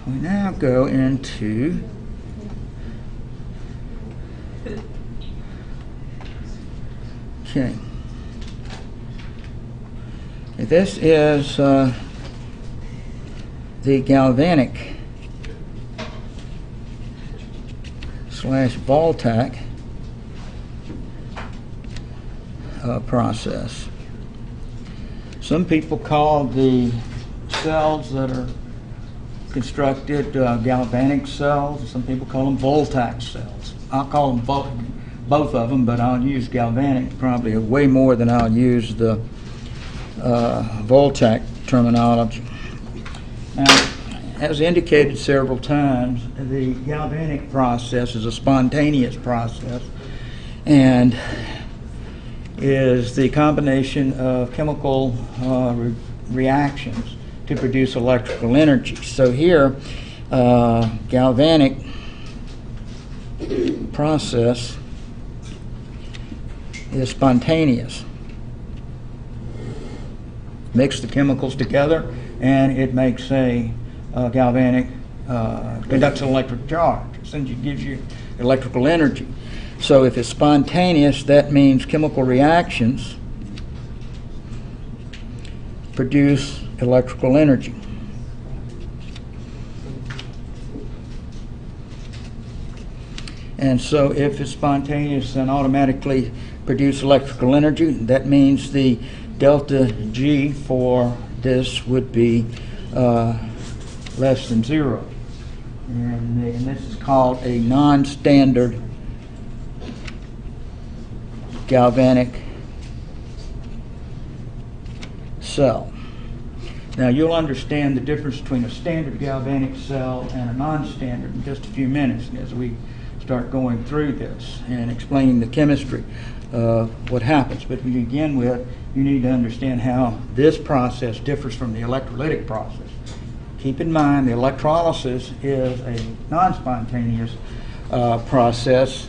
We now go into this is the galvanic / voltaic process. Some people call the cells that are constructed galvanic cells. Some people call them voltaic cells. I'll call them both of them, but I'll use galvanic probably way more than I'll use the voltaic terminology. Now, as indicated several times, the galvanic process is a spontaneous process and is the combination of chemical reactions to produce electrical energy. So here, galvanic process is spontaneous. Mix the chemicals together and it makes a galvanic, conducts an electric charge. Essentially gives you electrical energy. So if it's spontaneous, that means chemical reactions produce electrical energy. And so if it's spontaneous and automatically produce electrical energy, that means the delta G for this would be less than 0. And this is called a non-standard galvanic cell. Now you'll understand the difference between a standard galvanic cell and a non-standard in just a few minutes as we start going through this and explaining the chemistry of what happens. But to begin with, you need to understand how this process differs from the electrolytic process. Keep in mind the electrolysis is a non-spontaneous process.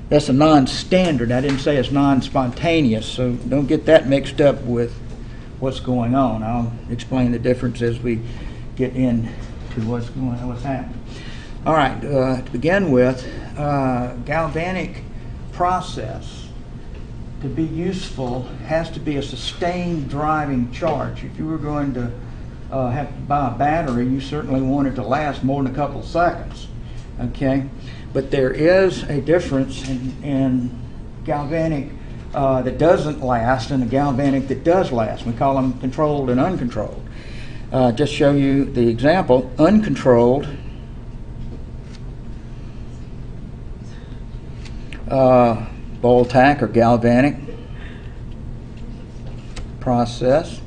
That's a non-standard. I didn't say it's non-spontaneous, so don't get that mixed up with what's going on. I'll explain the difference as we get into what's happening. All right, to begin with, galvanic process, to be useful, has to be a sustained driving charge. If you were going to have to buy a battery, you certainly want it to last more than a couple of seconds. Okay? But there is a difference in galvanic that doesn't last and a galvanic that does last. We call them controlled and uncontrolled. Just show you the example. Uncontrolled voltaic or galvanic process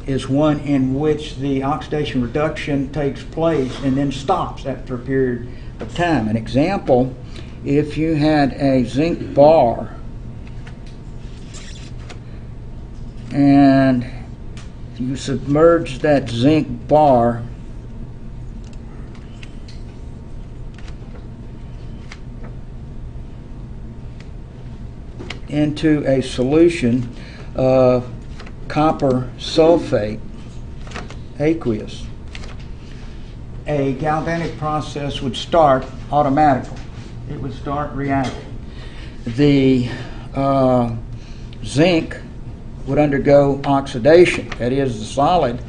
is one in which the oxidation reduction takes place and then stops after a period of time. An example, if you had a zinc bar and you submerge that zinc bar into a solution of copper sulfate, aqueous, a galvanic process would start automatically. It would start reacting. The zinc would undergo oxidation. That is, the solid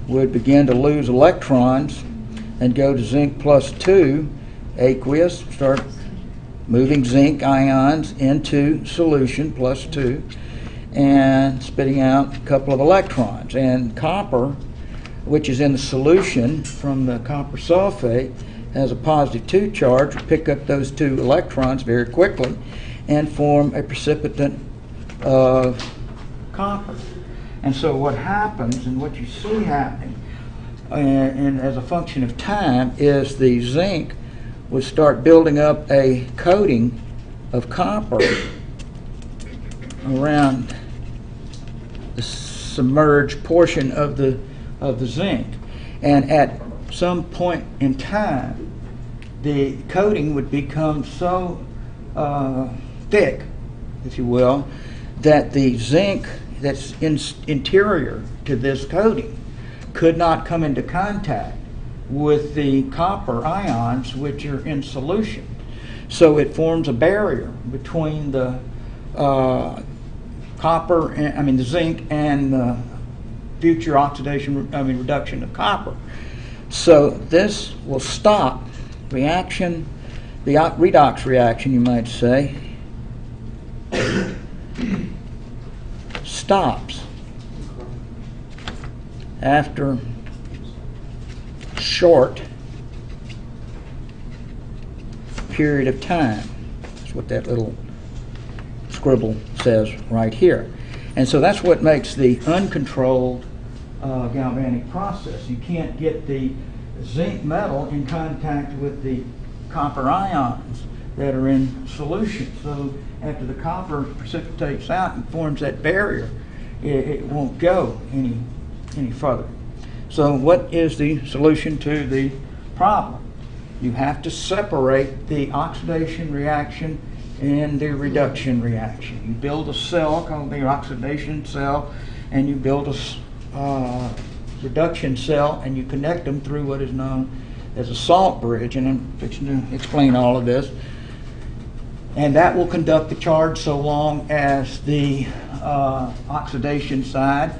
would begin to lose electrons and go to zinc plus 2, aqueous, start moving zinc ions into solution plus 2 and spitting out a couple of electrons. And copper, which is in the solution from the copper sulfate, has a positive 2 charge, will pick up those 2 electrons very quickly and form a precipitant of copper. And so what happens, and what you see happening and as a function of time, is the zinc would start building up a coating of copper around the submerged portion of the zinc, and at some point in time the coating would become so thick, if you will, that the zinc that's interior to this coating could not come into contact with the copper ions which are in solution. So it forms a barrier between the the zinc and the future reduction of copper. So this will stop reaction, the redox reaction, you might say, stops after short period of time. That's what that little scribble says right here. And so that's what makes the uncontrolled galvanic process. You can't get the zinc metal in contact with the copper ions that are in solution. So after the copper precipitates out and forms that barrier, it won't go any further. So what is the solution to the problem? You have to separate the oxidation reaction and the reduction reaction. You build a cell called the oxidation cell, and you build a reduction cell, and you connect them through what is known as a salt bridge, and I'm fixing to explain all of this. And that will conduct the charge so long as the oxidation side,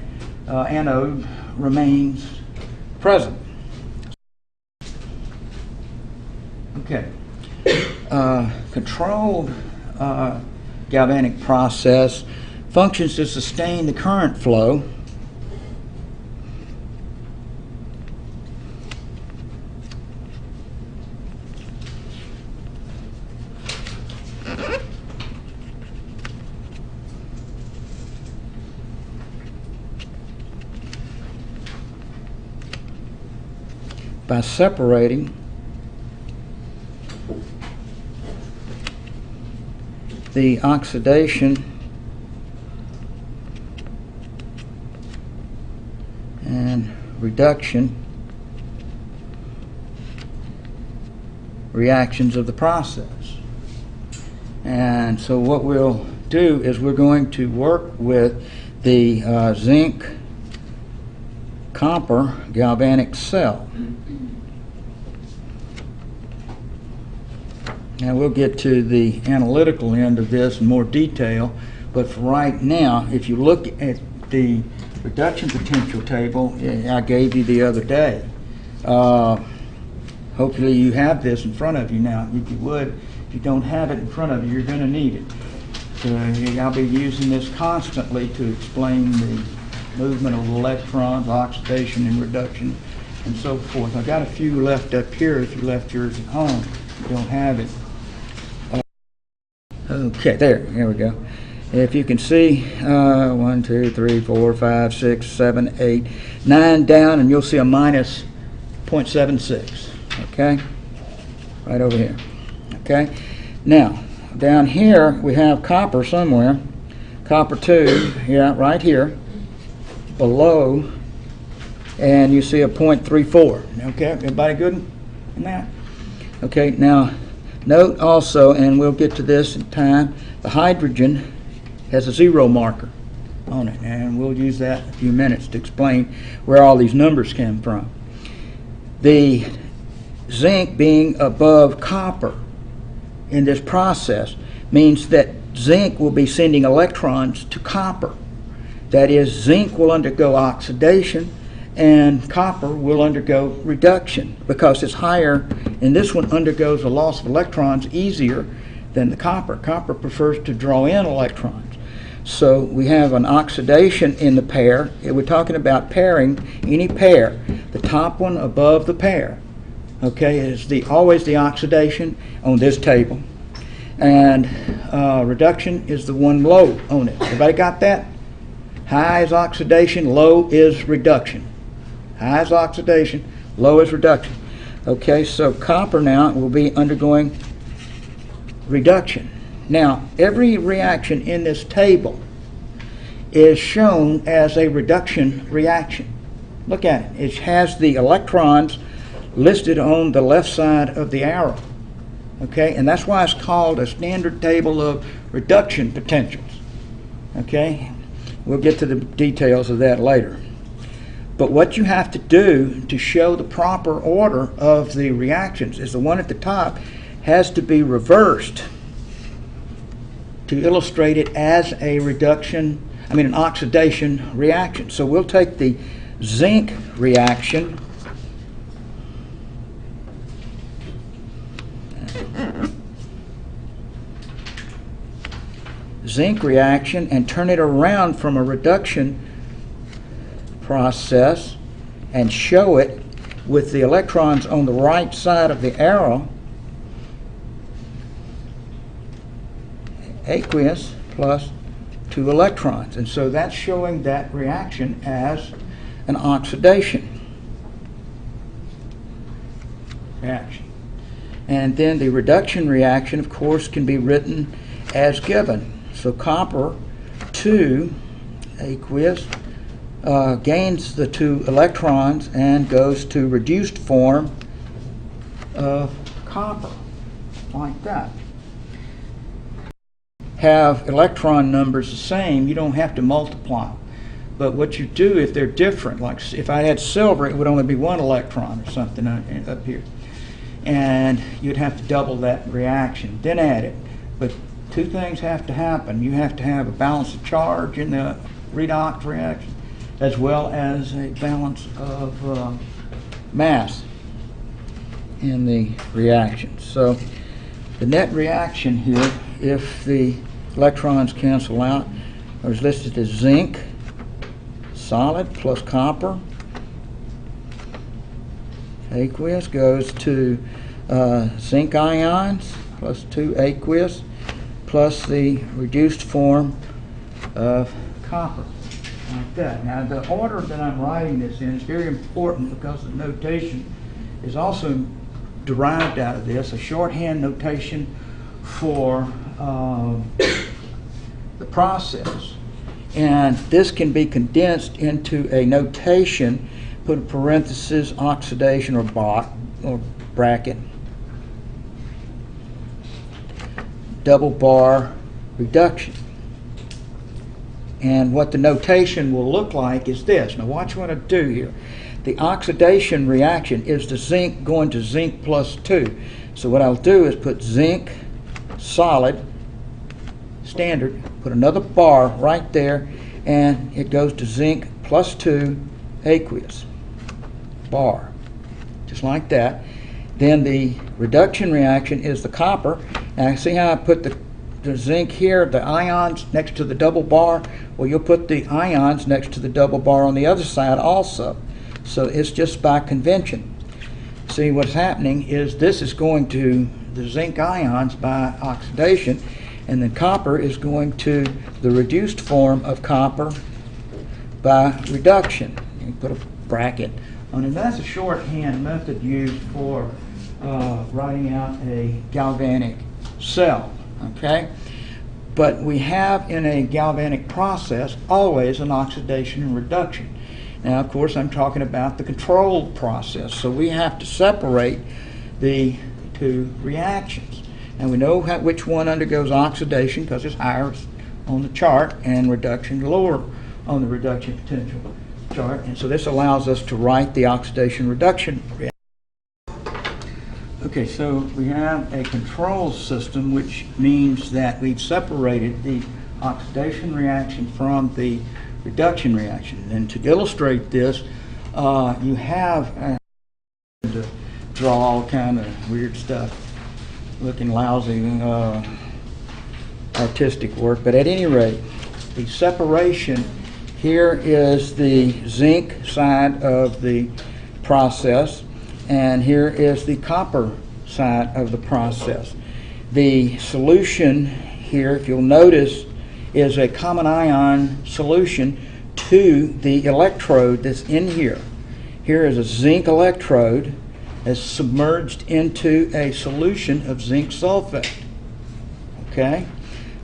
anode, remains present. Okay. Controlled galvanic process functions to sustain the current flow by separating the oxidation and reduction reactions of the process. And so what we'll do is we're going to work with the zinc copper galvanic cell. Now we'll get to the analytical end of this in more detail, but for right now, if you look at the reduction potential table I gave you the other day, hopefully you have this in front of you now. If you would, if you don't have it in front of you, you're going to need it. So I'll be using this constantly to explain the movement of electrons, oxidation and reduction, and so forth. I've got a few left up here if you left yours at home. You don't have it. Okay, here we go. If you can see, 1, 2, 3, 4, 5, 6, 7, 8, 9 down, and you'll see a minus 0.76. Okay, right over here. Okay, now down here we have copper somewhere, copper 2, yeah, right here, below, and you see a 0.34. Okay, everybody good in that? Okay, now note also, and we'll get to this in time, the hydrogen has a 0 marker on it, and we'll use that in a few minutes to explain where all these numbers came from. The zinc being above copper in this process means that zinc will be sending electrons to copper. That is, zinc will undergo oxidation and copper will undergo reduction because it's higher, and this one undergoes a loss of electrons easier than the copper. Copper prefers to draw in electrons. So we have an oxidation in the pair. We're talking about pairing any pair. The top one above the pair, okay, is always the oxidation on this table, and reduction is the one low on it. Everybody got that? High is oxidation, low is reduction. High is oxidation, low is reduction. Okay, so copper now will be undergoing reduction. Now, every reaction in this table is shown as a reduction reaction. Look at it. It has the electrons listed on the left side of the arrow. Okay, and that's why it's called a standard table of reduction potentials. Okay, we'll get to the details of that later. But what you have to do to show the proper order of the reactions is the one at the top has to be reversed to illustrate it as an oxidation reaction. So we'll take the zinc reaction, and turn it around from a reduction process and show it with the electrons on the right side of the arrow, aqueous plus 2 electrons. And so that's showing that reaction as an oxidation reaction. And then the reduction reaction, of course, can be written as given. So copper 2 aqueous gains the 2 electrons and goes to reduced form of copper, like that. Have electron numbers the same, you don't have to multiply. But what you do if they're different, like if I had silver, it would only be 1 electron or something up here. And you'd have to double that reaction, then add it. But 2 things have to happen. You have to have a balance of charge in the redox reaction, as well as a balance of mass in the reaction. So the net reaction here, if the electrons cancel out, is listed as zinc solid plus copper aqueous goes to zinc ions plus 2 aqueous plus the reduced form of copper, like that. Now the order that I'm writing this in is very important because the notation is also derived out of this, a shorthand notation for the process. And this can be condensed into a notation, put a parenthesis, oxidation, or bracket, double bar reduction. And what the notation will look like is this. Now watch what I do here. The oxidation reaction is the zinc going to zinc plus 2. So what I'll do is put zinc solid standard, put another bar right there, and it goes to zinc plus 2 aqueous bar, just like that. Then the reduction reaction is the copper. Now see how I put the zinc here, the ions next to the double bar? Well, you'll put the ions next to the double bar on the other side also. So it's just by convention. See, what's happening is this is going to the zinc ions by oxidation, and then copper is going to the reduced form of copper by reduction. You put a bracket on it. That's a shorthand method used for writing out a galvanic cell, okay? But we have in a galvanic process always an oxidation and reduction. Now, of course, I'm talking about the controlled process, so we have to separate the 2 reactions. And we know which one undergoes oxidation because it's higher on the chart, and reduction lower on the reduction potential chart. And so this allows us to write the oxidation reduction reaction. Okay, so we have a control system, which means that we've separated the oxidation reaction from the reduction reaction. And to illustrate this, you have to draw all kind of weird stuff, looking lousy artistic work. But at any rate, the separation here is the zinc side of the process, and here is the copper side of the process. The solution here, if you'll notice, is a common ion solution to the electrode that's in here. Here is a zinc electrode that's submerged into a solution of zinc sulfate. Okay?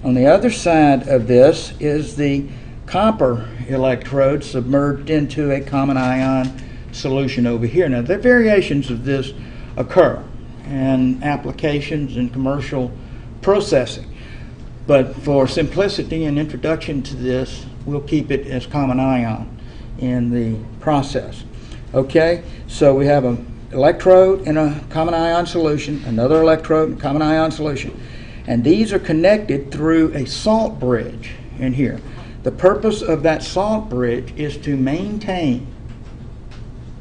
On the other side of this is the copper electrode submerged into a common ion solution over here. Now, the variations of this occur in applications in commercial processing. But for simplicity and introduction to this, we'll keep it as common ion. in the process. Okay, so we have an electrode in a common ion solution, another electrode in a common ion solution, and these are connected through a salt bridge in here. The purpose of that salt bridge is to maintain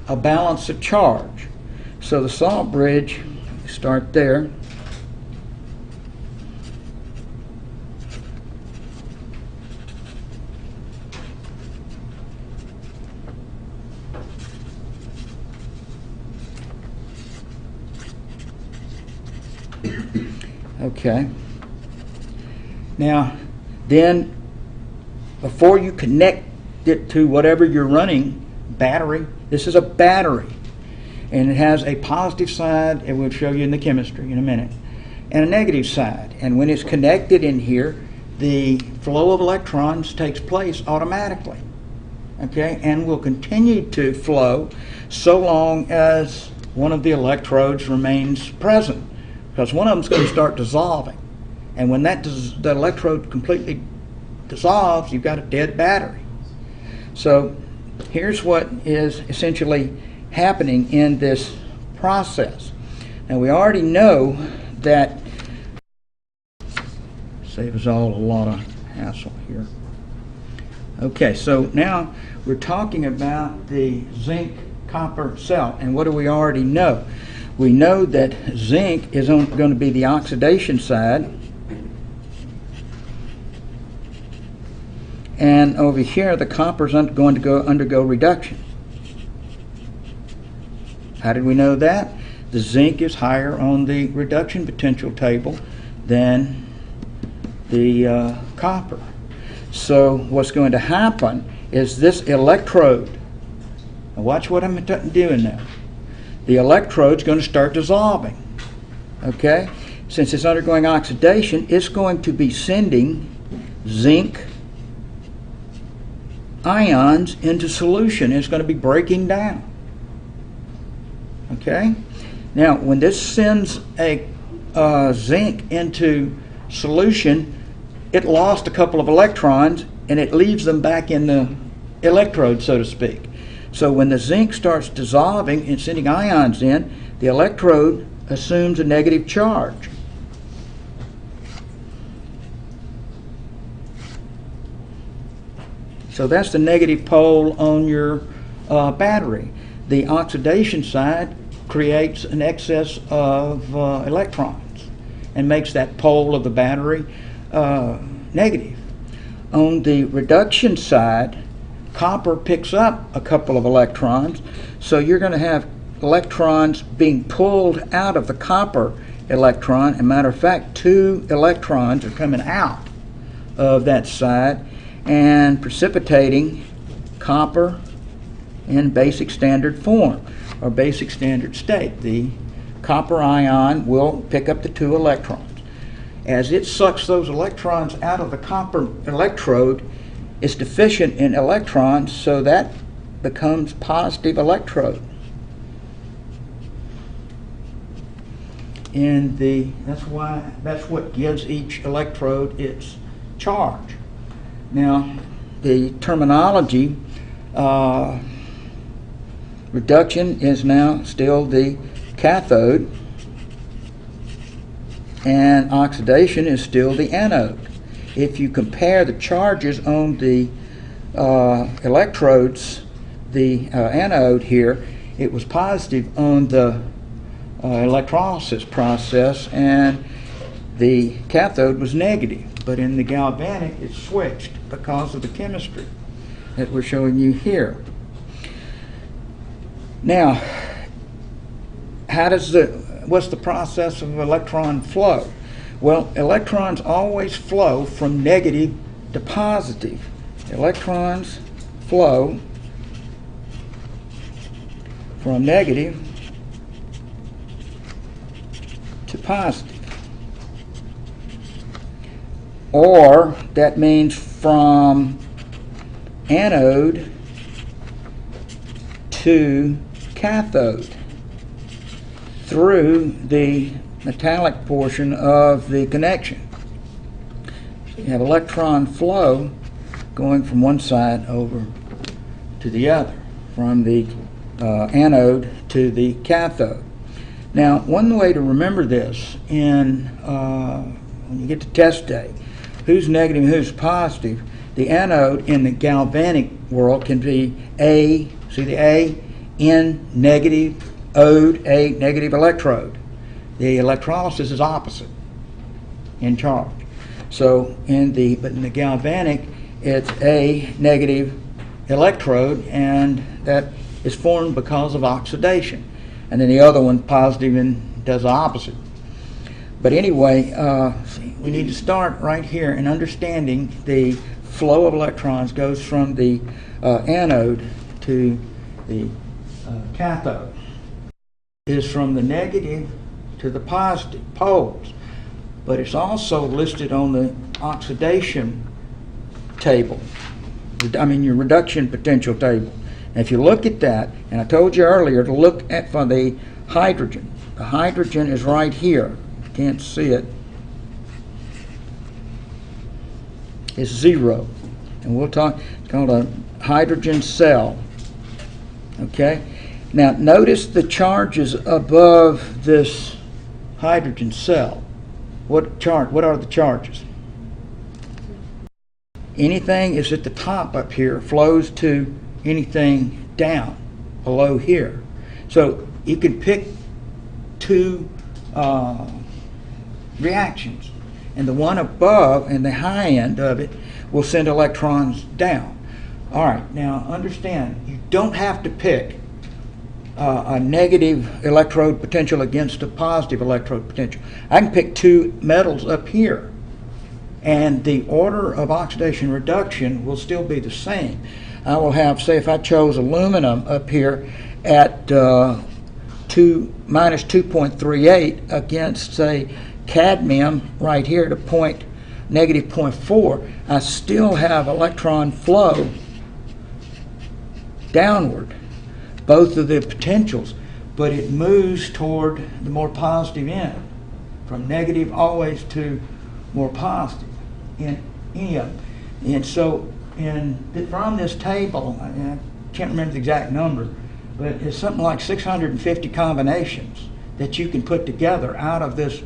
a balance of charge. So the salt bridge, start there. Okay. Now, then, before you connect it to whatever you're running, battery, this is a battery. And it has a positive side, and we'll show you in the chemistry in a minute, and a negative side. And when it's connected in here, the flow of electrons takes place automatically. Okay? And will continue to flow so long as one of the electrodes remains present. Because one of them is going to start dissolving. And when the electrode completely dissolves, you've got a dead battery. So here's what is essentially happening in this process. Now we already know that, save us all a lot of hassle here. Okay, so now we're talking about the zinc copper cell. And what do we already know? We know that zinc is going to be the oxidation side, and over here the copper is going to undergo reduction. How did we know that? The zinc is higher on the reduction potential table than the copper. So what's going to happen is this electrode, now watch what I'm doing now. The electrode's going to start dissolving. Okay? Since it's undergoing oxidation, it's going to be sending zinc ions into solution. It's going to be breaking down. Okay? Now, when this sends a zinc into solution, it lost a couple of electrons and it leaves them back in the electrode, so to speak. So when the zinc starts dissolving and sending ions in, the electrode assumes a negative charge. So that's the negative pole on your battery. The oxidation side creates an excess of electrons and makes that pole of the battery negative. On the reduction side, copper picks up a couple of electrons, so you're going to have electrons being pulled out of the copper electron. As a matter of fact, 2 electrons are coming out of that side and precipitating copper in basic standard form, or basic standard state. The copper ion will pick up the 2 electrons. As it sucks those electrons out of the copper electrode, it's deficient in electrons, so that becomes positive electrode. That's what gives each electrode its charge. Now, the terminology, reduction is now still the cathode, and oxidation is still the anode. If you compare the charges on the electrodes, the anode here, it was positive on the electrolysis process, and the cathode was negative. But in the galvanic, it switched because of the chemistry that we're showing you here. Now, what's the process of electron flow? Well, electrons always flow from negative to positive. Electrons flow from negative to positive. Or that means from anode to cathode through the metallic portion of the connection. So you have electron flow going from one side over to the other, from the anode to the cathode. Now, one way to remember this when you get to test day, who's negative and who's positive, the anode in the galvanic world can be A, see the A, N negative, ode, A negative electrode. The electrolysis is opposite in charge. So in the galvanic, it's A negative electrode, and that is formed because of oxidation. And then the other one positive and does the opposite. But anyway, we need to start right here in understanding the flow of electrons goes from the anode to the cathode. It is from the negative to the positive poles, but it's also listed on the oxidation table. I mean your reduction potential table. And if you look at that, and I told you earlier to look at for the hydrogen. The hydrogen is right here. You can't see it. It's 0. And we'll talk, it's called a hydrogen cell. Okay? Now notice the charges above this hydrogen cell. What are the charges? Anything is at the top up here flows to anything down below here. So you can pick two reactions, and the one above and the high end of it will send electrons down. All right, now understand, you don't have to pick a negative electrode potential against a positive electrode potential. I can pick two metals up here, and the order of oxidation reduction will still be the same. I will have, say, if I chose aluminum up here at minus 2.38 against, say, cadmium right here to negative 0.4, I still have electron flow downward, both of the potentials, but it moves toward the more positive end, from negative always to more positive in any of them. And so from this table, I can't remember the exact number, but it's something like 650 combinations that you can put together out of this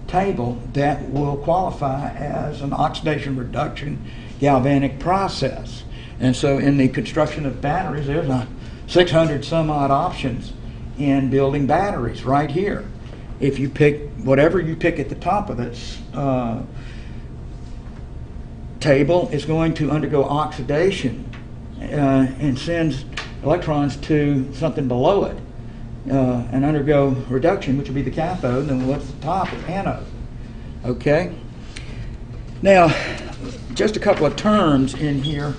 table that will qualify as an oxidation reduction galvanic process. And so in the construction of batteries, there's 600 some odd options in building batteries right here. If you pick whatever you pick at the top of this table, is going to undergo oxidation and sends electrons to something below it and undergo reduction, which will be the cathode, and then what's the top is anode. Okay? Now, just a couple of terms in here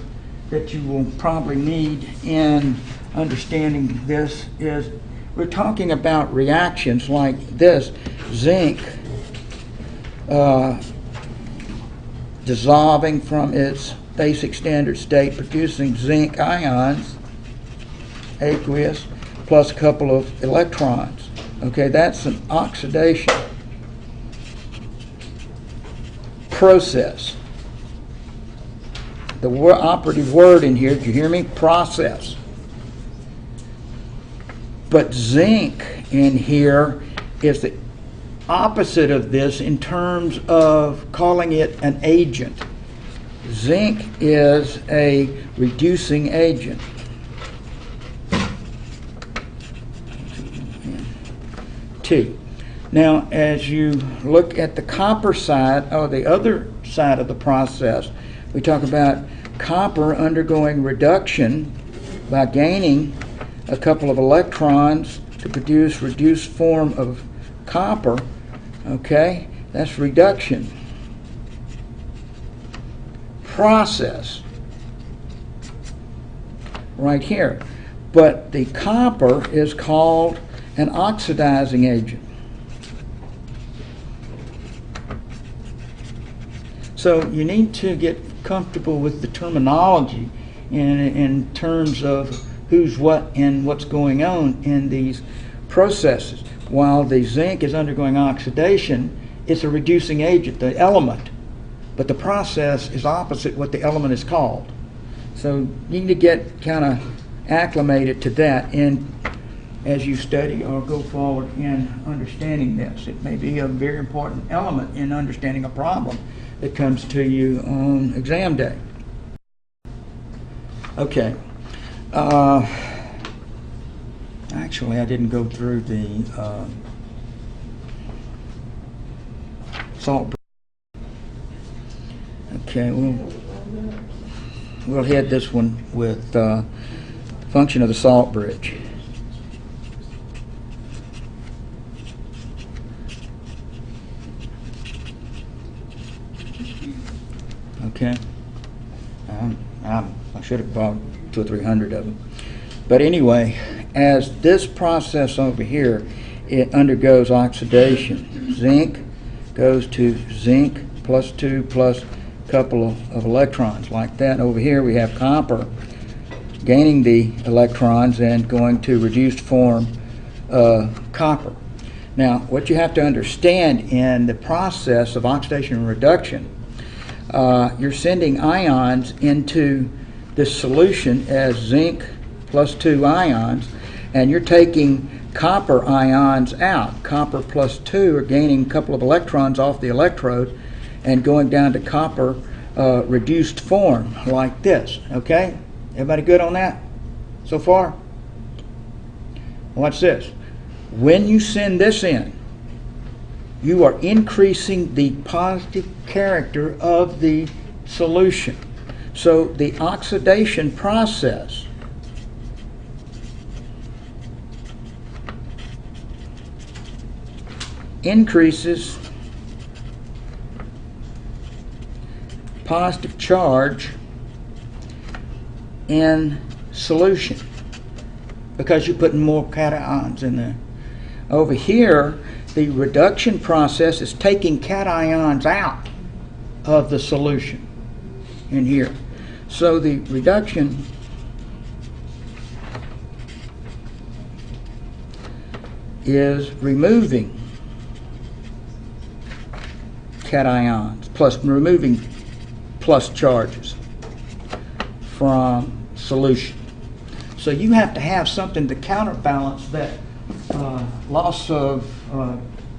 that you will probably need in understanding this is we're talking about reactions like this. Zinc dissolving from its basic standard state, producing zinc ions, aqueous, plus a couple of electrons. Okay, that's an oxidation process. The operative word in here, did you hear me? Process. But zinc in here is the opposite of this in terms of calling it an agent. Zinc is a reducing agent. T. Now, as you look at the copper side, or the other side of the process, we talk about copper undergoing reduction by gaining a couple of electrons to produce reduced form of copper. Okay, that's reduction process right here. But the copper is called an oxidizing agent. So you need to get comfortable with the terminology in terms of who's what and what's going on in these processes. While the zinc is undergoing oxidation, it's a reducing agent, the element, but the process is opposite what the element is called. So you need to get kind of acclimated to that in as you study or go forward in understanding this. It may be a very important element in understanding a problem that comes to you on exam day. Okay. Actually, I didn't go through the salt bridge. Okay, we'll head this one with function of the salt bridge. Okay, I should have bought 200 or 300 of them. But anyway, as this process over here, it undergoes oxidation. Zinc goes to zinc +2 plus a couple of electrons like that. Over here we have copper gaining the electrons and going to reduced form copper. Now, what you have to understand in the process of oxidation and reduction, you're sending ions into this solution as zinc +2 ions, and you're taking copper ions out. Copper +2 are gaining a couple of electrons off the electrode and going down to copper reduced form like this. Okay? Everybody good on that so far? Watch this. When you send this in, you are increasing the positive character of the solution. So the oxidation process increases positive charge in solution because you're putting more cations in there. Over here, the reduction process is taking cations out of the solution in here. So the reduction is removing cations, plus removing plus charges from solution. So you have to have something to counterbalance that loss of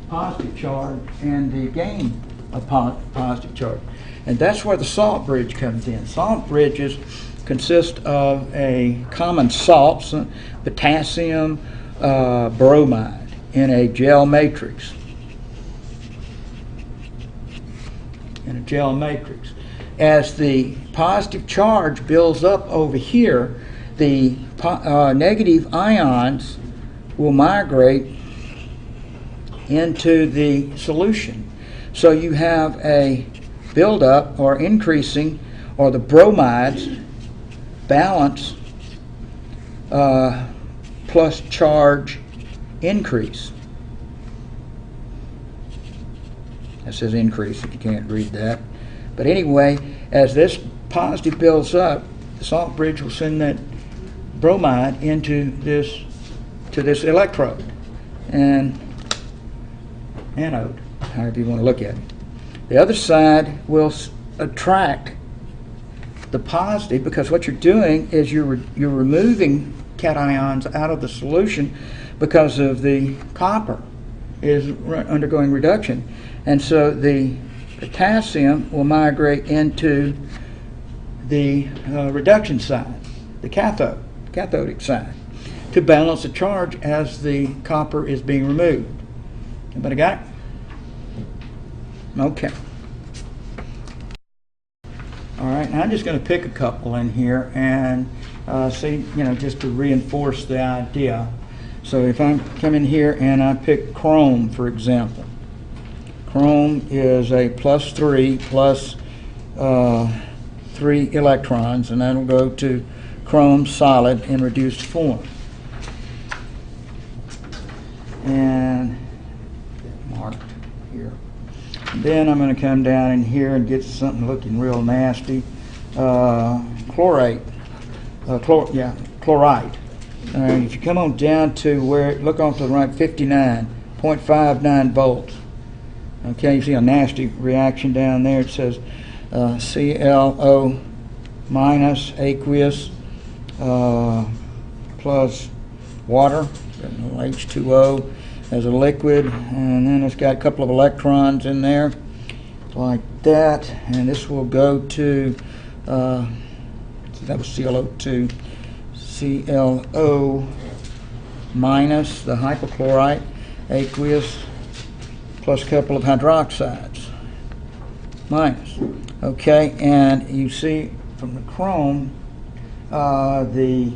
positive charge and the gain of positive charge. And that's where the salt bridge comes in. Salt bridges consist of a common salts, potassium bromide, in a gel matrix. In a gel matrix. As the positive charge builds up over here, the negative ions will migrate into the solution. So you have a buildup or increasing, or the bromides balance plus charge increase. That says increase if you can't read that. But anyway, as this positive builds up, the salt bridge will send that bromide into this electrode and anode, however you want to look at it. The other side will attract the positive, because what you're doing is you're removing cations out of the solution because of the copper is undergoing reduction, and so the potassium will migrate into the reduction side, the cathodic side, to balance the charge as the copper is being removed. Everybody got it? Okay. All right, now I'm just going to pick a couple in here and see, just to reinforce the idea. So if I come in here and I pick chrome, for example. Chrome is a +3 plus 3 electrons, and that'll go to chrome solid in reduced form. And marked here. And then I'm going to come down in here and get something looking real nasty. Chloride. If you come on down to where, look off to the right, 59.59 volts. Okay, you see a nasty reaction down there. It says ClO minus aqueous plus water, got a little H2O as a liquid, and then it's got a couple of electrons in there like that, and this will go to that was ClO2, ClO minus the hypochlorite, aqueous, plus a couple of hydroxides, minus. Okay, and you see from the chrome, the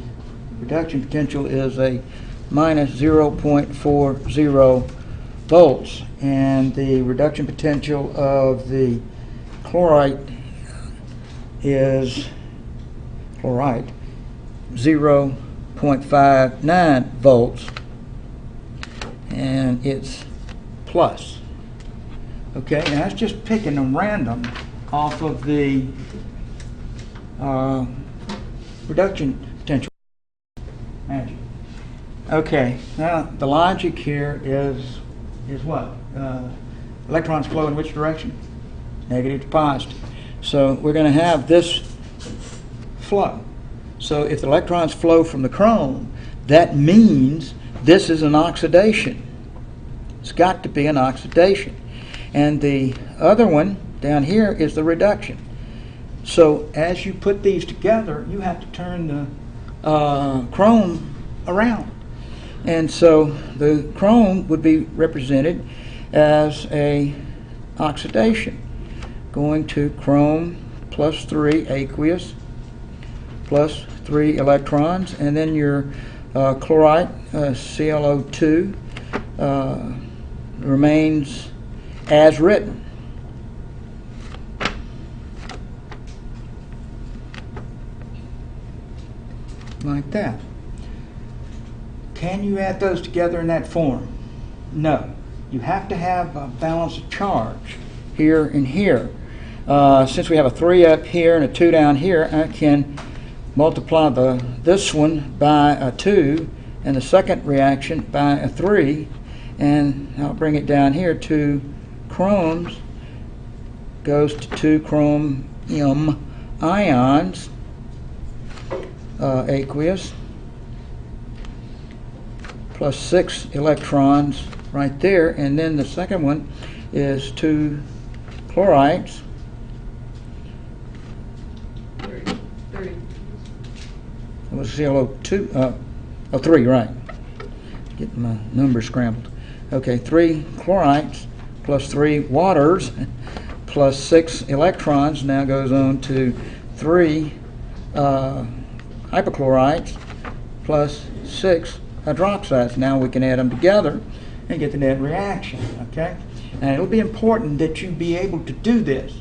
reduction potential is a minus 0.40 volts, and the reduction potential of the chlorite is 0.59 volts, and it's plus. Okay, and that's just picking them random off of the reduction potential. Magic. Okay, now the logic here is what? Electrons flow in which direction? Negative to positive. So we're going to have this flow. So if the electrons flow from the chrome, that means this is an oxidation. It's got to be an oxidation. And the other one down here is the reduction. So as you put these together, you have to turn the chrome around. And so the chrome would be represented as a oxidation, going to chrome plus 3 aqueous plus 3 electrons, and then your chlorite, ClO2, remains as written. Like that. Can you add those together in that form? No. You have to have a balance of charge here and here. Since we have a 3 up here and a 2 down here, I can multiply this one by a 2 and the second reaction by a 3, and I'll bring it down here. 2 chromes goes to 2 chromium ions, aqueous, plus 6 electrons right there, and then the second one is 2 chlorites. 30. It was ClO2, 3, right. Getting my numbers scrambled. Okay, 3 chlorites plus 3 waters plus 6 electrons now goes on to 3 hypochlorites plus 6 hydroxides. Now we can add them together and get the net reaction, okay? And it'll be important that you be able to do this,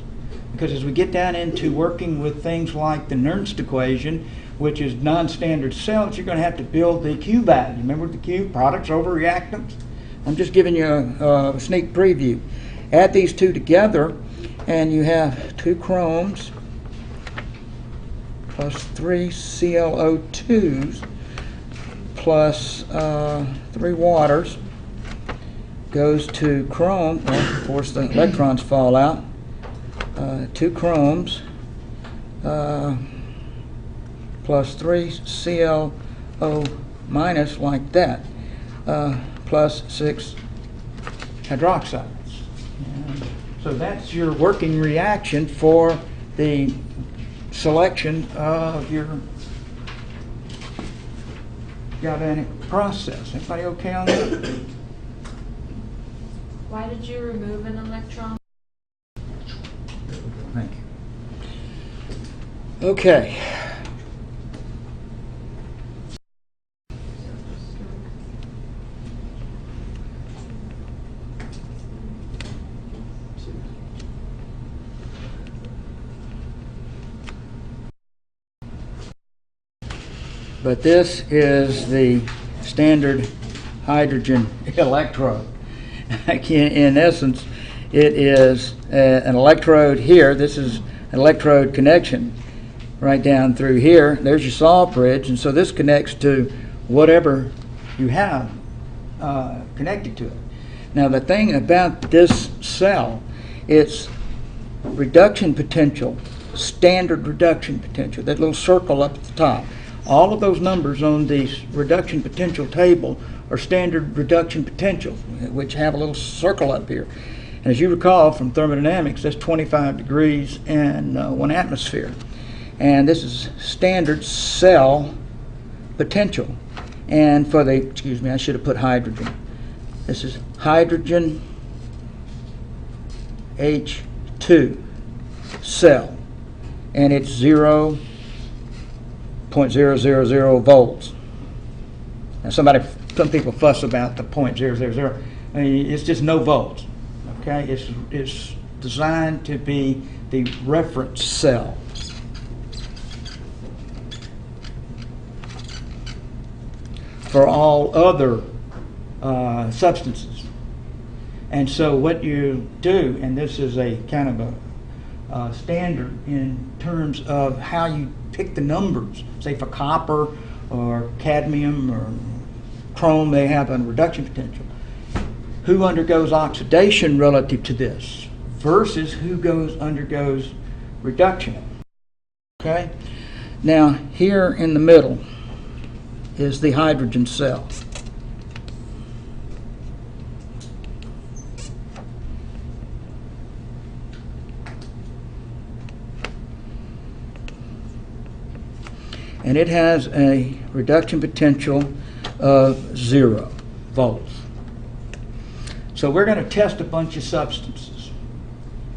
because as we get down into working with things like the Nernst equation, which is non-standard cells, you're going to have to build the Q value. Remember the Q, products over reactants? I'm just giving you a sneak preview. Add these two together, and you have 2 chromes plus 3 ClO2s plus 3 waters goes to chrome. Well, of course, the electrons fall out. 2 chromes plus 3 ClO minus, like that, plus 6 hydroxides. And so that's your working reaction for the selection of your galvanic process. Everybody okay on that? Why did you remove an electron? Thank you. Okay. But this is the standard hydrogen electrode. In essence, it is an electrode here. This is an electrode connection right down through here. There's your saw bridge, and so this connects to whatever you have connected to it. Now the thing about this cell, its reduction potential, standard reduction potential, that little circle up at the top, All of those numbers on the reduction potential table are standard reduction potential, which have a little circle up here. And as you recall from thermodynamics, that's 25 degrees and 1 atmosphere. And this is standard cell potential. And for the, excuse me, I should have put hydrogen. This is hydrogen H2 cell. And it's 0.000 volts. Now some people fuss about the 0.000. I mean, it's just no volts. Okay, it's designed to be the reference cell. For all other substances. And so what you do, and this is a kind of a standard in terms of how you pick the numbers, say for copper or cadmium or chrome, they have a reduction potential. Who undergoes oxidation relative to this versus who undergoes reduction. Okay? Now here in the middle is the hydrogen cell. And it has a reduction potential of 0 volts. So we're going to test a bunch of substances.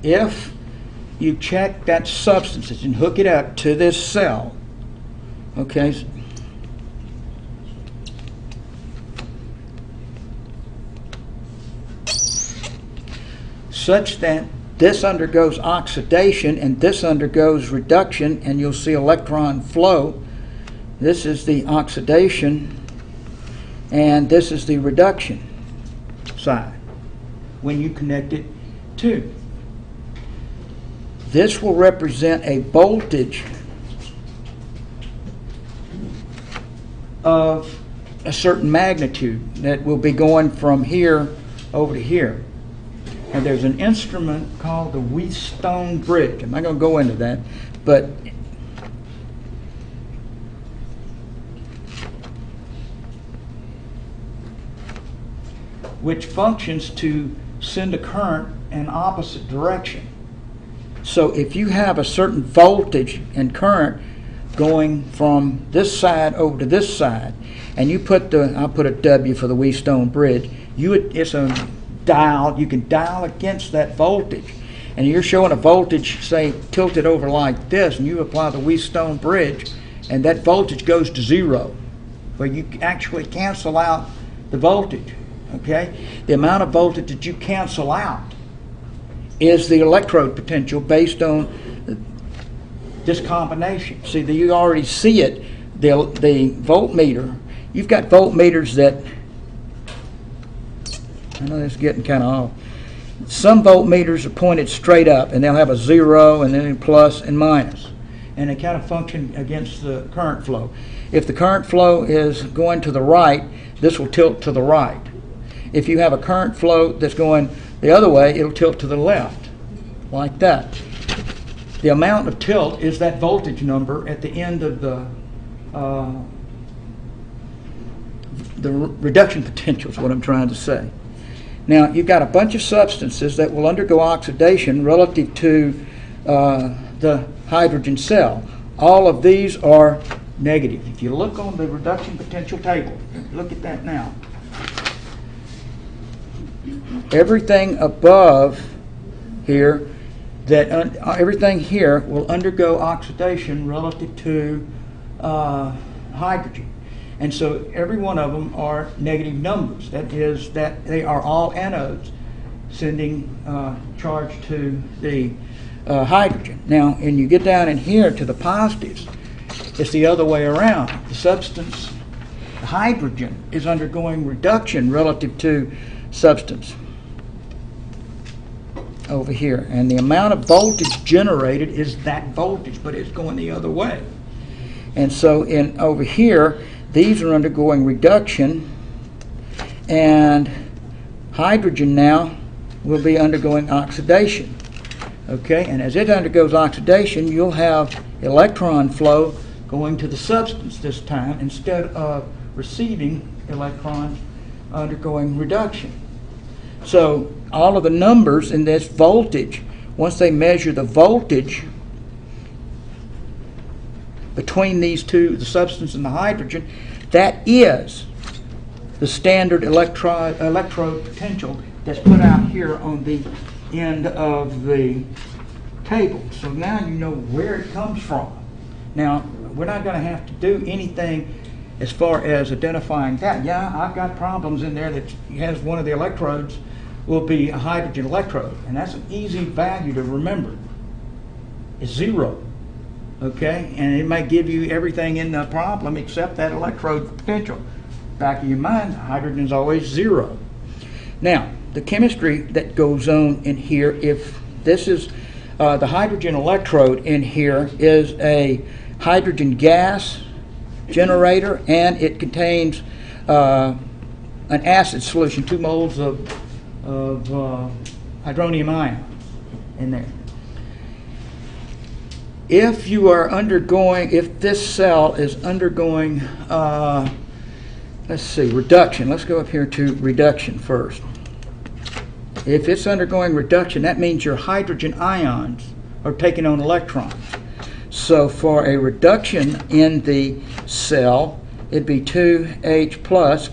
If you check that substances and hook it up to this cell, okay, such that this undergoes oxidation and this undergoes reduction, and you'll see electron flow. This is the oxidation and this is the reduction side when you connect it to. This will represent a voltage of a certain magnitude that will be going from here over to here. And there's an instrument called the Wheatstone bridge. I'm not going to go into that, but which functions to send a current in opposite direction. So if you have a certain voltage and current going from this side over to this side, and you put I'll put a W for the Wheatstone bridge, it's a dial, you can dial against that voltage. And you're showing a voltage, say, tilted over like this, and you apply the Wheatstone bridge, and that voltage goes to 0, where you actually cancel out the voltage. Okay? The amount of voltage that you cancel out is the electrode potential based on this combination. See, you already see it, the voltmeter. You've got voltmeters that, I know this is getting kind of off. Some voltmeters are pointed straight up, and they'll have a 0 and then a plus and minus. And they kind of function against the current flow. If the current flow is going to the right, this will tilt to the right. If you have a current flow that's going the other way, it'll tilt to the left, like that. The amount of tilt is that voltage number at the end of the reduction potential is what I'm trying to say. Now, you've got a bunch of substances that will undergo oxidation relative to the hydrogen cell. All of these are negative. If you look on the reduction potential table, look at that now. Everything above here, everything here will undergo oxidation relative to hydrogen. And so every one of them are negative numbers. That is that they are all anodes sending charge to the hydrogen. Now, when you get down in here to the positives, it's the other way around. The substance, hydrogen, is undergoing reduction relative to substance over here. And the amount of voltage generated is that voltage, but it's going the other way. And so over here, these are undergoing reduction, and hydrogen now will be undergoing oxidation. Okay, and as it undergoes oxidation, you'll have electron flow going to the substance this time instead of receiving electrons undergoing reduction. So all of the numbers in this voltage, once they measure the voltage between these two, the substance and the hydrogen, that is the standard electrode potential that's put out here on the end of the table. So now you know where it comes from. Now, we're not going to have to do anything as far as identifying that. Yeah, I've got problems in there that has one of the electrodes will be a hydrogen electrode, and that's an easy value to remember. It's 0. Okay, and it might give you everything in the problem except that electrode potential. Back of your mind, hydrogen is always 0. Now, the chemistry that goes on in here, if this is the hydrogen electrode in here is a hydrogen gas generator, and it contains an acid solution, 2 moles of hydronium ion in there. If you are undergoing, if this cell is undergoing, let's see, reduction. Let's go up here to reduction first. If it's undergoing reduction, that means your hydrogen ions are taking on electrons. So for a reduction in the cell, it'd be 2H plus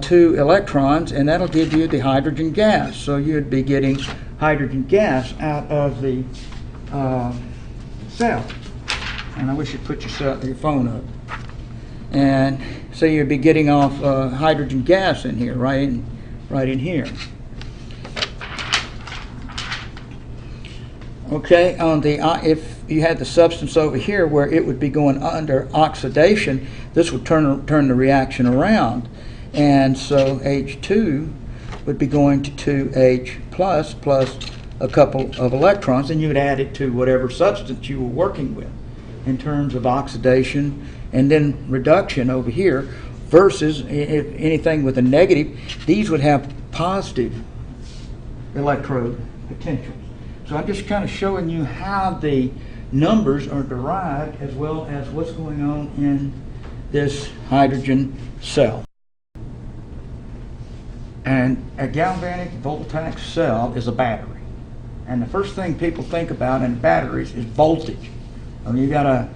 2 electrons, and that'll give you the hydrogen gas. So you'd be getting hydrogen gas out of the cell. And I wish you'd put your phone up. And so you'd be getting off hydrogen gas in here, right in here. Okay, on the if you had the substance over here where it would be going under oxidation, this would turn the reaction around, and so H2 would be going to 2H plus a couple of electrons, and you would add it to whatever substance you were working with in terms of oxidation and then reduction over here. Versus if anything with a negative, these would have positive electrode potentials. So I'm just kind of showing you how the numbers are derived as well as what's going on in this hydrogen cell. And a galvanic voltaic cell is a battery. And the first thing people think about in batteries is voltage. I mean, you got a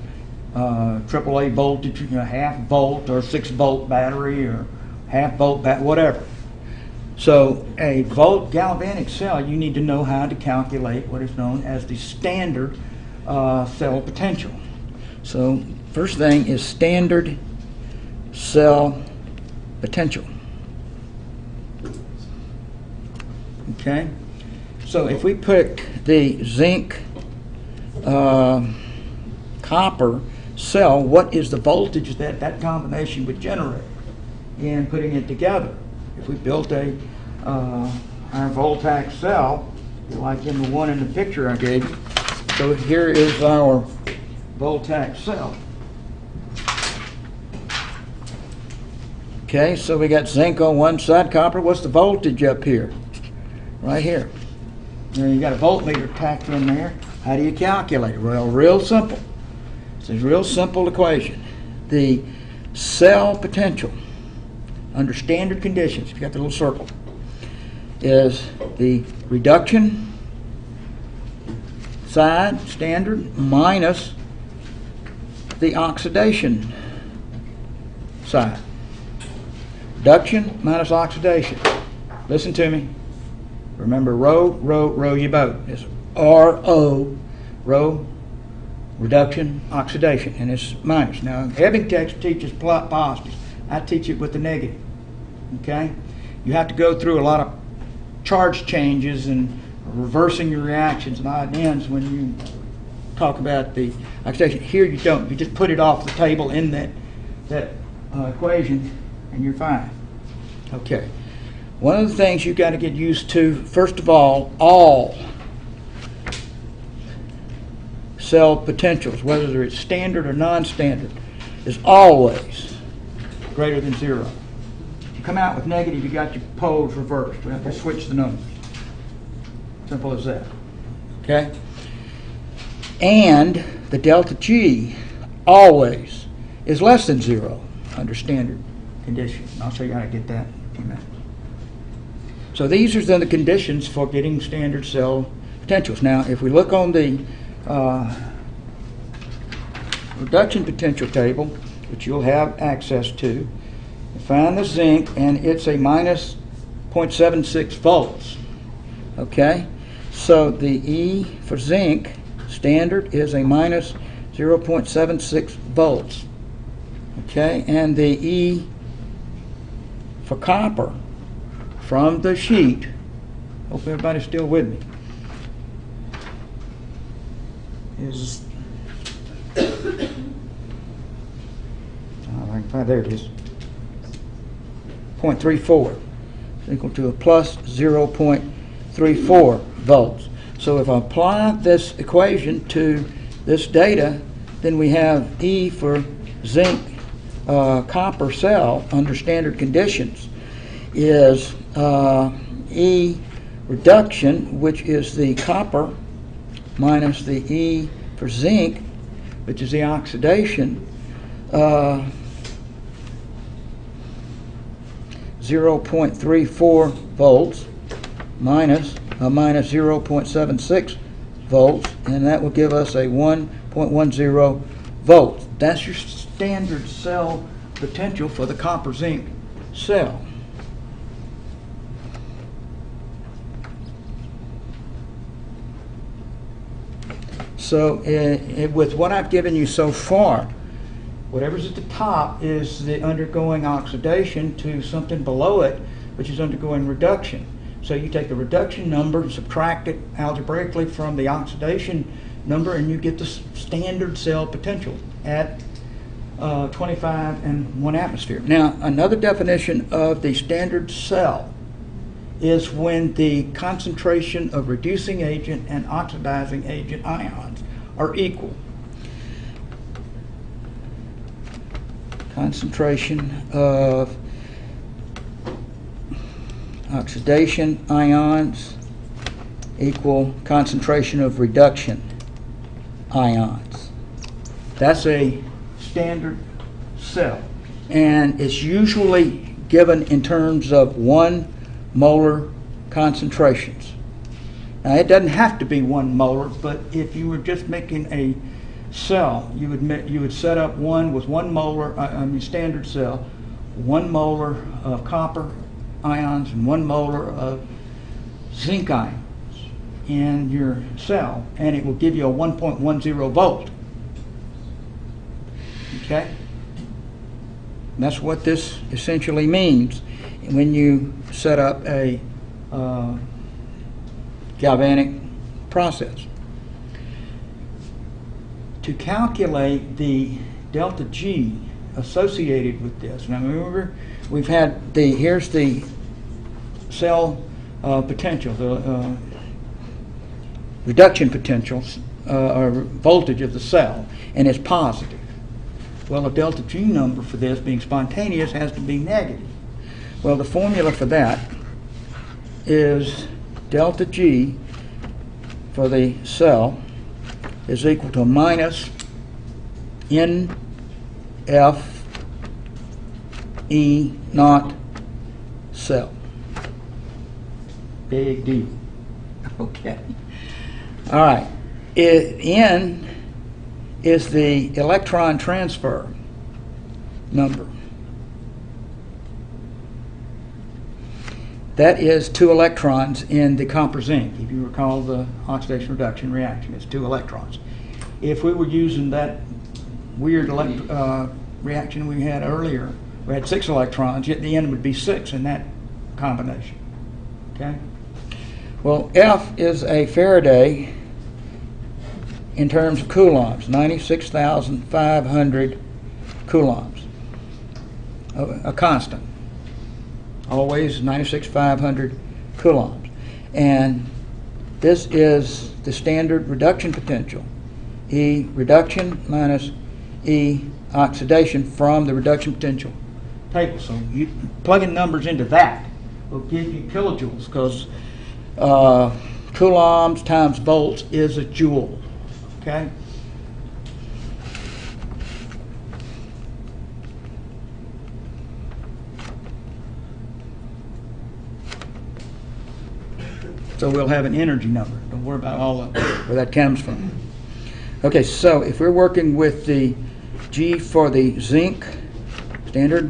AAA voltage, half volt or 6 volt battery or half volt whatever. So a galvanic cell, you need to know how to calculate what is known as the standard cell potential. So first thing is standard cell potential. Okay, so if we put the zinc copper cell, what is the voltage that that combination would generate in putting it together? If we built a our voltaic cell, like in the one in the picture I gave you, so here is our voltaic cell. Okay, so we got zinc on one side, copper. What's the voltage up here? Right here. And you got a voltmeter tacked in there. How do you calculate it? Well, real simple. It's a real simple equation. The cell potential under standard conditions, you got the little circle, is the reduction side, standard, minus the oxidation side. Reduction minus oxidation. Listen to me. Remember, row your boat. It's RO, row, reduction, oxidation, and it's minus. Now, Ebbing text teaches positives. I teach it with the negative. Okay? You have to go through a lot of charge changes and reversing your reactions and odd ends when you talk about the oxidation. Here you don't. You just put it off the table in that equation, and you're fine. Okay. One of the things you've got to get used to, first of all cell potentials, whether it's standard or non-standard, is always greater than 0. If you come out with negative, you got your poles reversed. We have to switch the numbers. Simple as that. Okay? And the delta G always is less than 0 under standard conditions. I'll show you how to get that in a few minutes. So these are then the conditions for getting standard cell potentials. Now, if we look on the reduction potential table, which you'll have access to, find the zinc, and it's a minus 0.76 volts. Okay? So the E for zinc standard is a minus 0.76 volts. Okay? And the E for copper from the sheet, hope everybody's still with me, is there it is, 0.34, equal to a plus 0.34 volts. So if I apply this equation to this data, then we have E for zinc copper cell under standard conditions is E reduction, which is the copper, minus the E for zinc, which is the oxidation, 0.34 volts minus 0.76 volts, and that will give us a 1.10 volts. That's your standard cell potential for the copper zinc cell. So with what I've given you so far, whatever's at the top is the undergoing oxidation to something below it, which is undergoing reduction. So you take the reduction number and subtract it algebraically from the oxidation number, and you get the standard cell potential at 25 and 1 atmosphere. Now, another definition of the standard cell is when the concentration of reducing agent and oxidizing agent ions are equal. Concentration of oxidation ions equal concentration of reduction ions. That's a standard cell, and it's usually given in terms of 1 molar concentrations. Now, it doesn't have to be 1 molar, but if you were just making a cell, you would set up one with 1 molar, standard cell, 1 molar of copper ions and 1 molar of zinc ions in your cell, and it will give you a 1.10 volt. Okay? And that's what this essentially means when you set up a galvanic process. To calculate the delta G associated with this, now remember we've had here's the cell potential, the reduction potential or voltage of the cell, and it's positive. Well, the delta G number for this, being spontaneous, has to be negative. Well, the formula for that is delta G for the cell is equal to minus NF E naught cell. Big deal. Okay. All right. N is the electron transfer number. That is 2 electrons in the copper zinc. If you recall the oxidation reduction reaction, it's 2 electrons. If we were using that weird reaction we had earlier, we had 6 electrons, yet the end would be 6 in that combination. Okay? Well, F is a Faraday in terms of coulombs, 96,500 coulombs, a constant. Always 96,500 coulombs. And this is the standard reduction potential. E reduction minus E oxidation from the reduction potential table. So you plugging numbers into that will give you kilojoules, because coulombs times volts is a joule. Okay? So we'll have an energy number. Don't worry about all of where that comes from. Okay, so if we're working with the G for the zinc, standard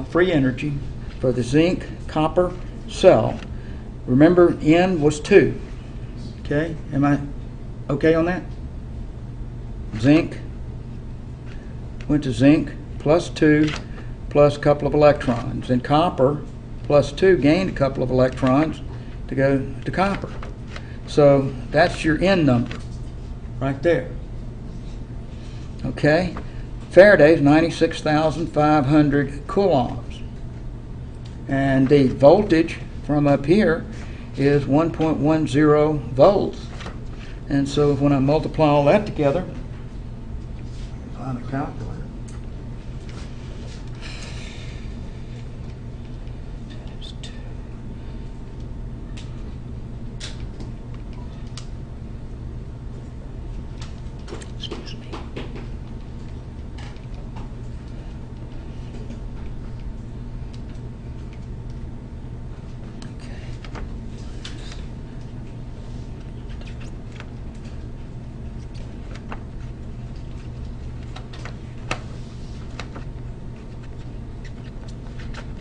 free energy, for the zinc copper cell, remember N was 2. Okay, am I okay on that? Zinc, went to zinc, plus 2, plus a couple of electrons. And copper, plus 2, gained a couple of electrons to go to copper. So that's your N number right there. Okay, Faraday's 96,500 coulombs. And the voltage from up here is 1.10 volts. And so when I multiply all that together, find a calculator. Excuse me.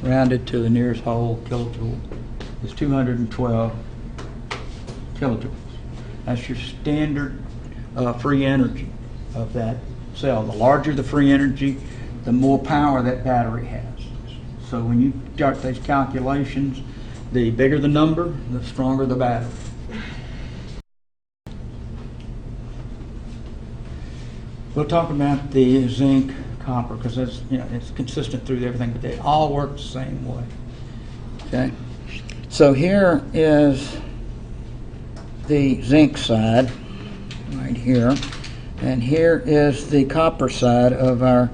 Rounded to the nearest whole kilojoule is 212 kilojoules. That's your standard free energy of that cell. The larger the free energy, the more power that battery has. So when you start these calculations, the bigger the number, the stronger the battery. We'll talk about the zinc copper because that's, it's consistent through everything, but they all work the same way. Okay, so here is the zinc side right here, and here is the copper side of our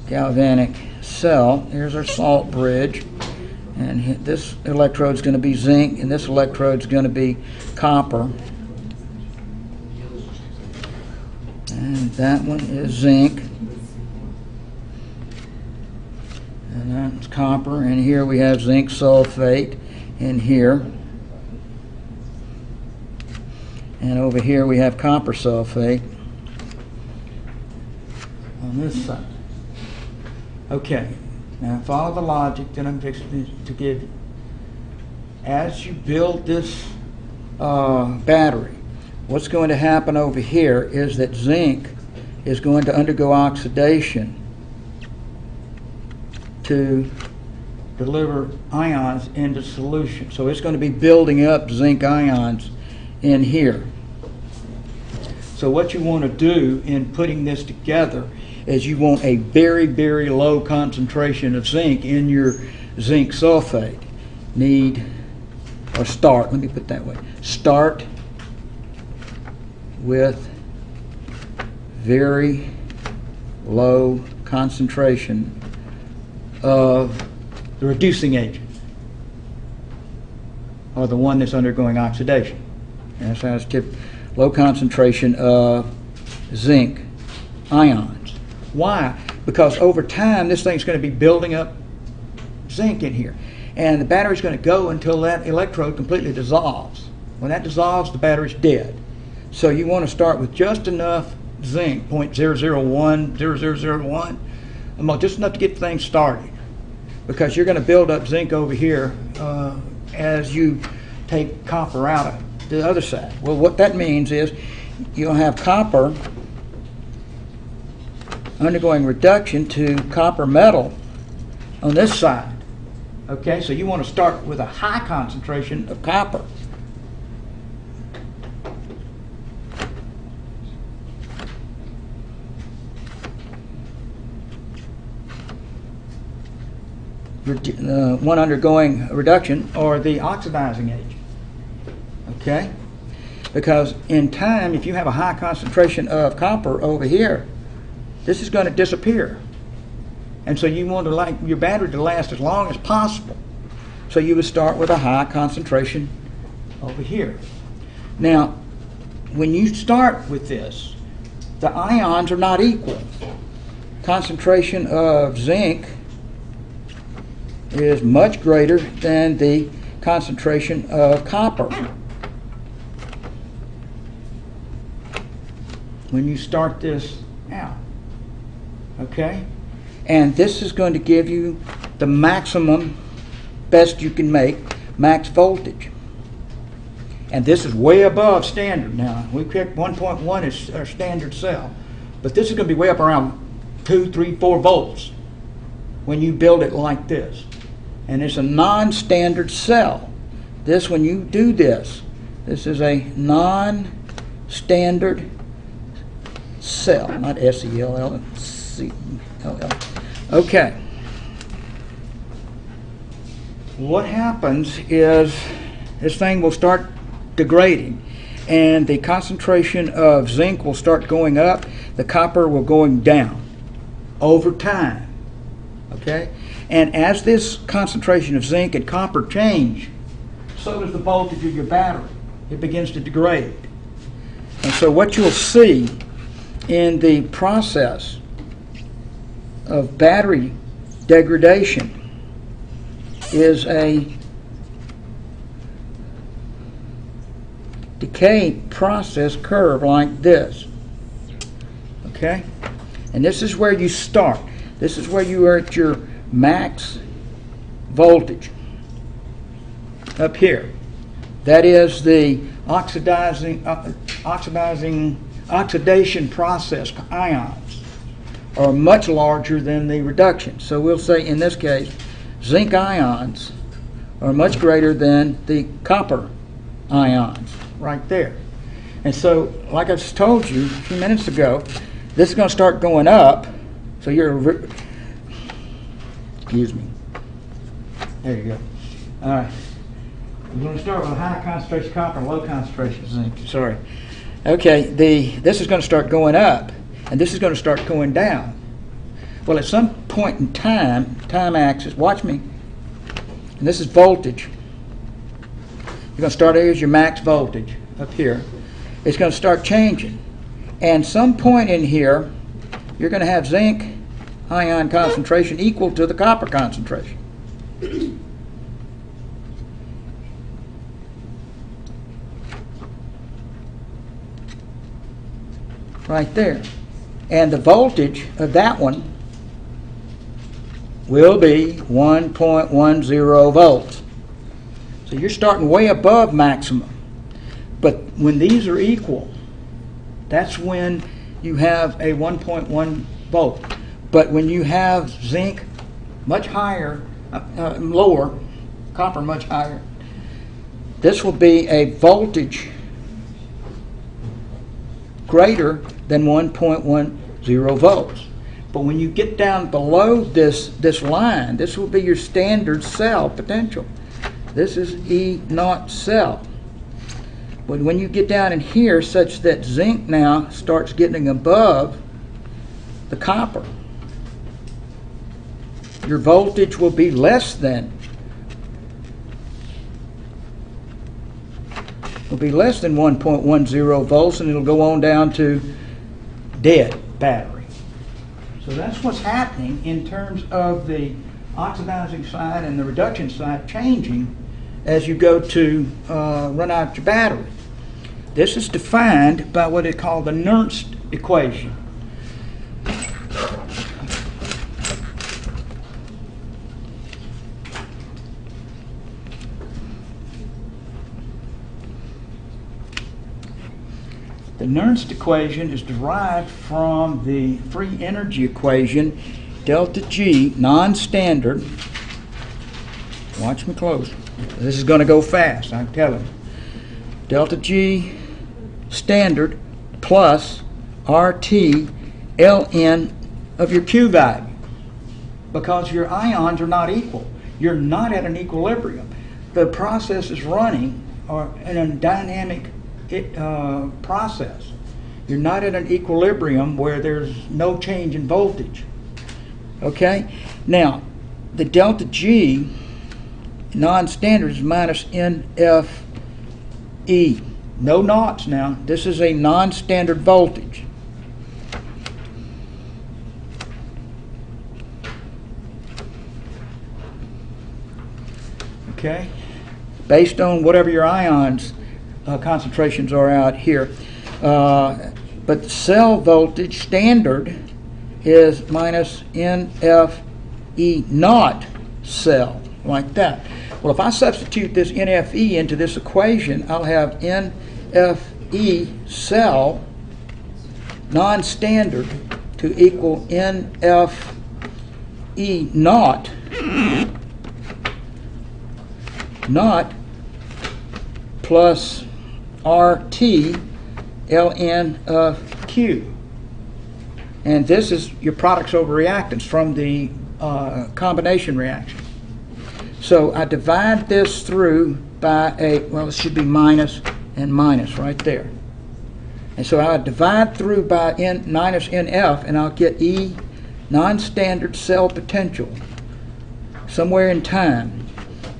galvanic cell. Here's our salt bridge, and this electrode is going to be zinc, and this electrode is going to be copper. And that one is zinc. And that's copper. And here we have zinc sulfate in here. And over here we have copper sulfate on this side. Okay, now follow the logic that I'm fixing to give you. As you build this battery, what's going to happen over here is that zinc is going to undergo oxidation to deliver ions into solution. So it's going to be building up zinc ions in here. So what you want to do in putting this together is you want a very, very low concentration of zinc in your zinc sulfate. Let me put it that way. Start with very low concentration of the reducing agent, or the one that's undergoing oxidation. And that's how it's low concentration of zinc ions. Why? Because over time this thing's going to be building up zinc in here, and the battery's going to go until that electrode completely dissolves. When that dissolves, the battery's dead. So you want to start with just enough zinc, 0.001, 0001, just enough to get things started, because you're going to build up zinc over here as you take copper out of the other side. Well, what that means is you'll have copper undergoing reduction to copper metal on this side. Okay, so you want to start with a high concentration of copper. One undergoing reduction, or the oxidizing agent. Okay? Because in time, if you have a high concentration of copper over here, this is going to disappear. And so you want your battery to last as long as possible. So you would start with a high concentration over here. Now, when you start with this, the ions are not equal. Concentration of zinc is much greater than the concentration of copper. When you start this out, okay? And this is going to give you the maximum, best you can make, max voltage. And this is way above standard now. We picked 1.1 as our standard cell, but this is going to be way up around 2, 3, 4 volts when you build it like this. And it's a non-standard cell. This, when you do this, this is a non-standard cell, not S-E-L-L, C-E-L-L. Okay. What happens is this thing will start degrading, and the concentration of zinc will start going up, the copper will going down over time. Okay? And as this concentration of zinc and copper change, so does the voltage of your battery. It begins to degrade. And so what you'll see in the process of battery degradation is a decay process curve like this. Okay? And this is where you start. This is where you are at your max voltage. Up here. That is the oxidation process. Ions are much larger than the reduction. So we'll say in this case, zinc ions are much greater than the copper ions right there. And so, like I just told you a few minutes ago, this is going to start going up. So you're, excuse me. There you go. All right. We're going to start with a high concentration copper and low concentration zinc. Sorry. Okay, this is going to start going up, and this is going to start going down. Well, at some point in time axis, watch me, and this is voltage. You're going to start here as your max voltage up here. It's going to start changing. And some point in here, you're going to have zinc ion concentration equal to the copper concentration. Right there. And the voltage of that one will be 1.10 volts. So you're starting way above maximum. But when these are equal, that's when you have a 1.1 volt. But when you have zinc much higher, lower, copper much higher, this will be a voltage greater than 1.10 volts. But when you get down below this line, this will be your standard cell potential. This is E0 cell. But when you get down in here, such that zinc now starts getting above the copper, your voltage will be less than 1.10 volts, and it'll go on down to dead battery. So that's what's happening in terms of the oxidizing side and the reduction side changing as you go to run out your battery. This is defined by what they call the Nernst equation. The Nernst equation is derived from the free energy equation, delta G, non-standard. Watch me close. This is going to go fast, I'm telling you. Delta G standard plus RT ln of your Q value. Because your ions are not equal. You're not at an equilibrium. The process is running in a dynamic process. You're not at an equilibrium where there's no change in voltage. Okay? Now, the delta G non-standard is minus NFE. No knots now. This is a non-standard voltage. Okay? based on whatever your ions concentrations are out here. But the cell voltage standard is minus NFE naught cell, like that. Well, if I substitute this NFE into this equation, I'll have NFE cell non-standard to equal NFE naught plus RT ln of Q. And this is your products over reactants from the combination reaction. So I divide this through by it should be minus and minus right there. And so I divide through by minus NF, and I'll get E non-standard cell potential somewhere in time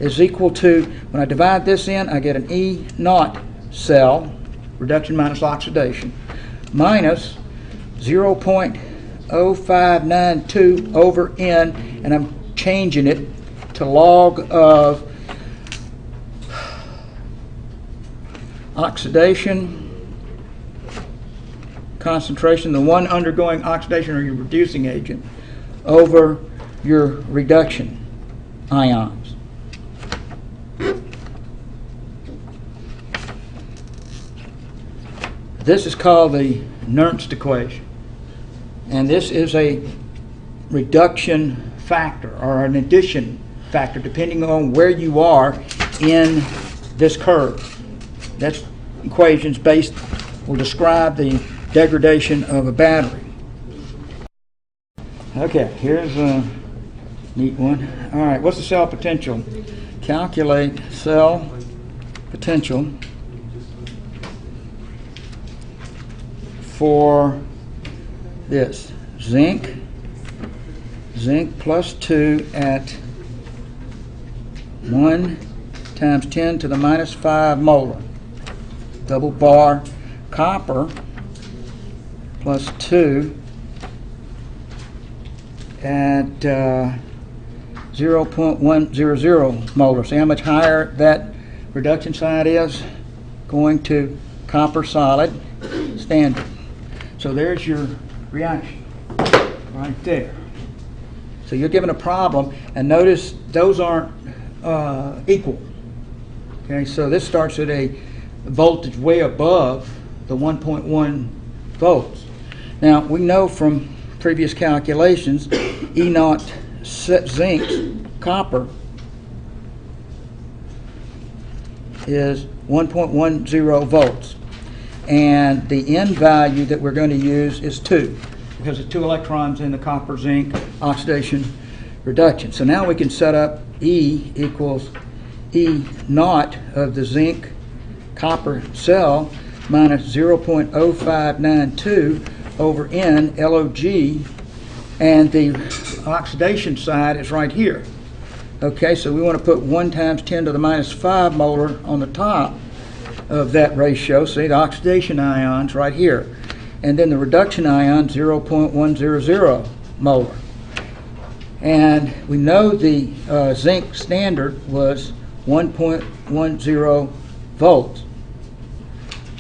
is equal to, when I divide this in, I get an E naught cell, reduction minus oxidation, minus 0.0592 over N, and I'm changing it to log of oxidation concentration, the one undergoing oxidation or your reducing agent, over your reduction ions. This is called the Nernst equation, and this is a reduction factor or an addition factor depending on where you are in this curve. That equation's will describe the degradation of a battery. Okay, here's a neat one. All right, what's the cell potential? Calculate cell potential for this zinc plus 2 at 1 times 10 to the minus 5 molar, double bar, copper plus 2 at 0.100 molar. See how much higher that reduction side is? Going to copper solid standard. So there's your reaction right there. So you're given a problem, and notice those aren't equal. Okay, so this starts at a voltage way above the 1.1 volts. Now we know from previous calculations E naught zinc copper is 1.10 volts, and the N value that we're going to use is 2 because it's 2 electrons in the copper zinc oxidation reduction. So now we can set up E equals E naught of the zinc copper cell minus 0.0592 over N log, and the oxidation side is right here. Okay, so we want to put 1 times 10 to the minus 5 molar on the top of that ratio. See, the oxidation ions right here, and then the reduction ion 0.100 molar. And we know the zinc standard was 1.10 volts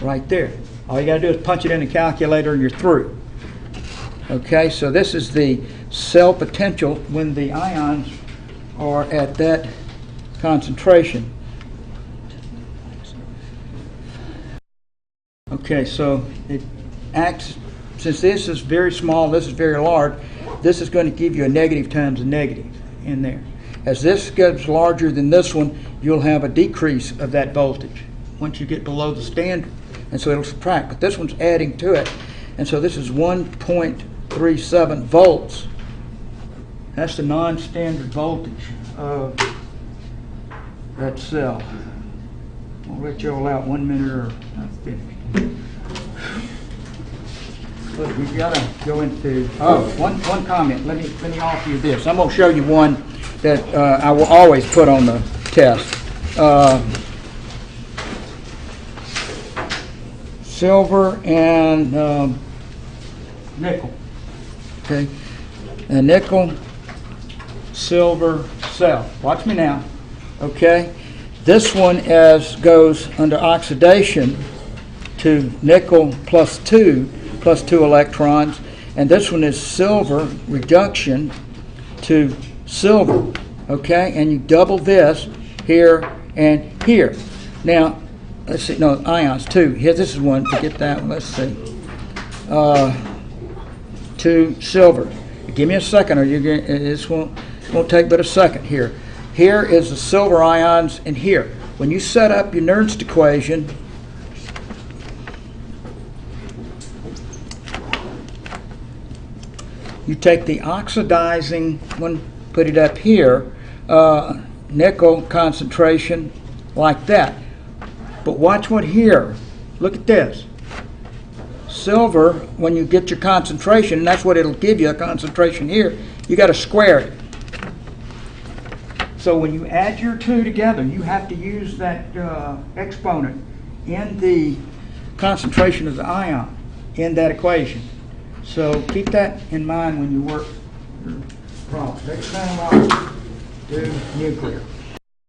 right there. All you got to do is punch it in the calculator and you're through. Okay, so this is the cell potential when the ions are at that concentration. Okay, so it acts, since this is very small, this is very large, this is going to give you a negative times a negative in there. As this gets larger than this one, you'll have a decrease of that voltage once you get below the standard. And so it'll subtract, but this one's adding to it. And so this is 1.37 volts. That's the non-standard voltage of that cell. I'll let you all out 1 minute or I'm finished. But we've got to go into, one comment. Let me offer you this. I'm going to show you one that I will always put on the test. Silver and nickel. Okay, a nickel silver cell. Watch me now. Okay, This one goes under oxidation to nickel plus 2 electrons, and this one is silver reduction to silver, okay? And you double this here and here. Now, let's see, no, ions, 2. Here, this is one, forget that one, let's see. To silver. Give me a second, or this won't take but a second here. Here is the silver ions, and here. When you set up your Nernst equation, you take the oxidizing one, put it up here, nickel concentration like that. But watch what here. Look at this. Silver, when you get your concentration, and that's what it'll give you, a concentration here, you got to square it. So when you add your two together, you have to use that exponent in the concentration of the ion in that equation. So keep that in mind when you work your problems. Next time I'll do nuclear.